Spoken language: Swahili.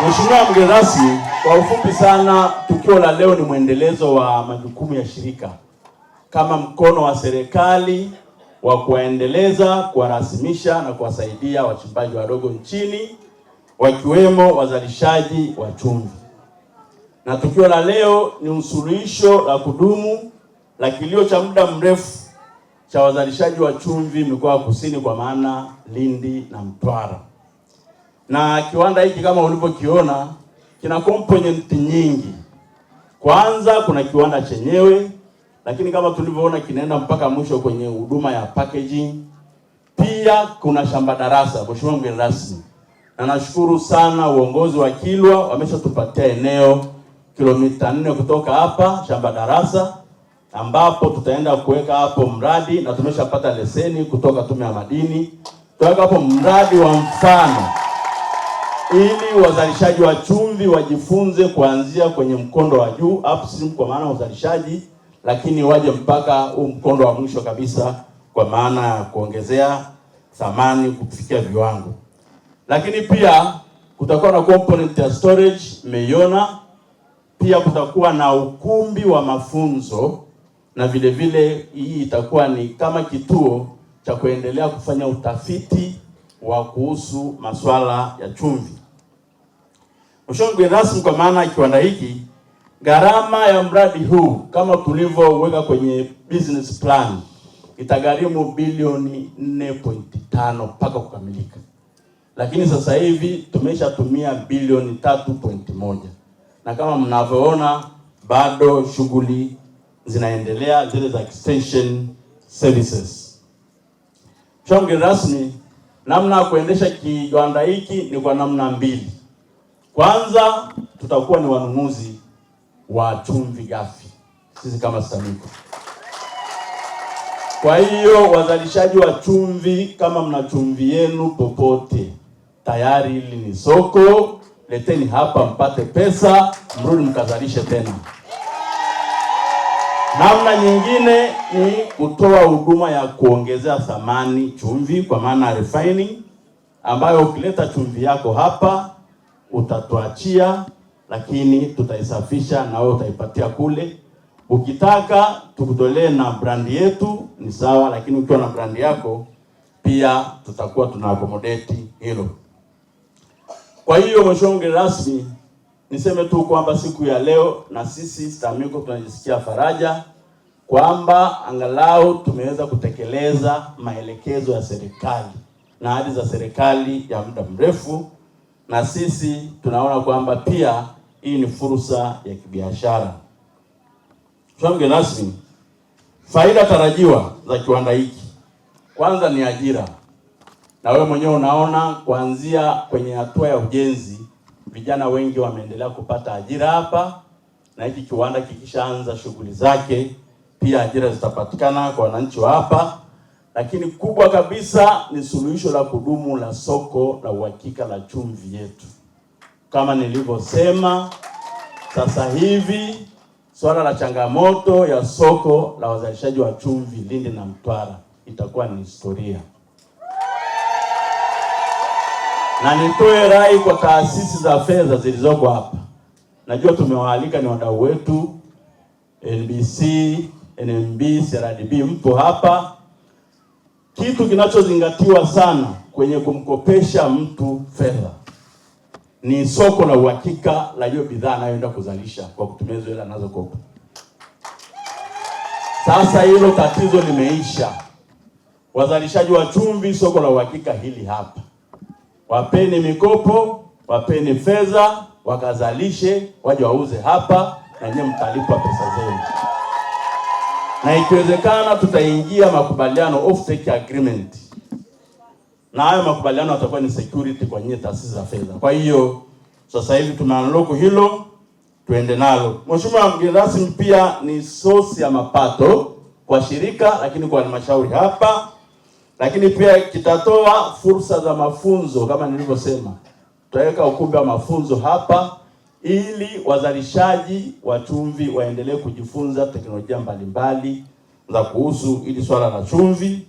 Mheshimiwa mgeni rasmi, kwa ufupi sana, tukio la leo ni mwendelezo wa majukumu ya shirika kama mkono wa serikali wa kuendeleza, kuwarasimisha na kuwasaidia wachimbaji wadogo nchini wakiwemo wazalishaji wa chumvi. Na tukio la leo ni usuluhisho la kudumu la kilio cha muda mrefu cha wazalishaji wa chumvi mikoa kusini, kwa maana Lindi na Mtwara. Na kiwanda hiki kama ulivyokiona kina component nyingi. Kwanza kuna kiwanda chenyewe, lakini kama tulivyoona kinaenda mpaka mwisho kwenye huduma ya packaging. Pia kuna shamba darasa, Mheshimiwa mgeni rasmi. Na nashukuru sana uongozi wa Kilwa wameshatupatia eneo kilomita 4 kutoka hapa shamba darasa, ambapo tutaenda kuweka hapo mradi na tumeshapata leseni kutoka Tume ya Madini. Tutaweka hapo mradi wa mfano ili wazalishaji wa chumvi wajifunze kuanzia kwenye mkondo wa juu upstream, kwa maana uzalishaji, lakini waje mpaka mkondo wa mwisho kabisa, kwa maana ya kuongezea thamani kufikia viwango. Lakini pia kutakuwa na component ya storage, mmeiona. Pia kutakuwa na ukumbi wa mafunzo, na vile vile hii itakuwa ni kama kituo cha kuendelea kufanya utafiti wa kuhusu masuala ya chumvi. Mheshimiwa mgeni rasmi, kwa maana kiwanda hiki gharama ya mradi huu kama tulivyoweka kwenye business plan itagharimu bilioni 4.5 mpaka kukamilika. Lakini sasa hivi tumeshatumia bilioni 3.1. Na kama mnavyoona bado shughuli zinaendelea zile za extension services. Mheshimiwa mgeni rasmi, namna ya kuendesha kiwanda hiki ni kwa namna mbili. Kwanza tutakuwa ni wanunuzi wa chumvi ghafi sisi kama STAMICO. Kwa hiyo wazalishaji wa chumvi, kama mna chumvi yenu popote, tayari hili ni soko, leteni hapa mpate pesa, mrudi mkazalishe tena. Namna nyingine ni kutoa huduma ya kuongezea thamani chumvi, kwa maana refining, ambayo ukileta chumvi yako hapa utatuachia, lakini tutaisafisha na wewe utaipatia kule. Ukitaka tukutolee na brandi yetu ni sawa, lakini ukiwa na brandi yako pia tutakuwa tuna accommodate hilo. Kwa hiyo Mheshimiwa mgeni rasmi, niseme tu kwamba siku ya leo na sisi STAMICO tunajisikia faraja kwamba angalau tumeweza kutekeleza maelekezo ya serikali na ahadi za serikali ya muda mrefu, na sisi tunaona kwamba pia hii ni fursa ya kibiashara. Mheshimiwa mgeni rasmi, faida tarajiwa za kiwanda hiki kwanza ni ajira. Na wewe mwenyewe unaona kuanzia kwenye hatua ya ujenzi vijana wengi wameendelea kupata ajira hapa, na hiki kiwanda kikishaanza shughuli zake pia ajira zitapatikana kwa wananchi wa hapa. Lakini kubwa kabisa ni suluhisho la kudumu la soko la uhakika la chumvi yetu. Kama nilivyosema, sasa hivi swala la changamoto ya soko la wazalishaji wa chumvi Lindi na Mtwara itakuwa ni historia. Na nitoe rai kwa taasisi za fedha zilizoko hapa. Najua tumewaalika ni wadau wetu, NBC, NMB, CRDB mpo hapa. Kitu kinachozingatiwa sana kwenye kumkopesha mtu fedha ni soko la uhakika la hiyo bidhaa anayoenda kuzalisha kwa kutumia hizo hela anazokopa. Sasa hilo tatizo limeisha. Wazalishaji wa chumvi, soko la uhakika hili hapa. Wapeni mikopo, wapeni fedha, wakazalishe, waje wauze hapa, na nyinyi mtalipwa pesa zenu. Na ikiwezekana tutaingia makubaliano off-take agreement. Na hayo makubaliano yatakuwa ni security kwa nyinyi taasisi za fedha. Kwa hiyo sasa hivi tunaunlock hilo, tuende nalo. Mheshimiwa mgeni rasmi, pia ni source ya mapato kwa shirika, lakini kwa halmashauri hapa. Lakini pia kitatoa fursa za mafunzo kama nilivyosema. Tutaweka ukumbi wa mafunzo hapa ili wazalishaji wa chumvi waendelee kujifunza teknolojia mbalimbali za kuhusu ili swala la chumvi.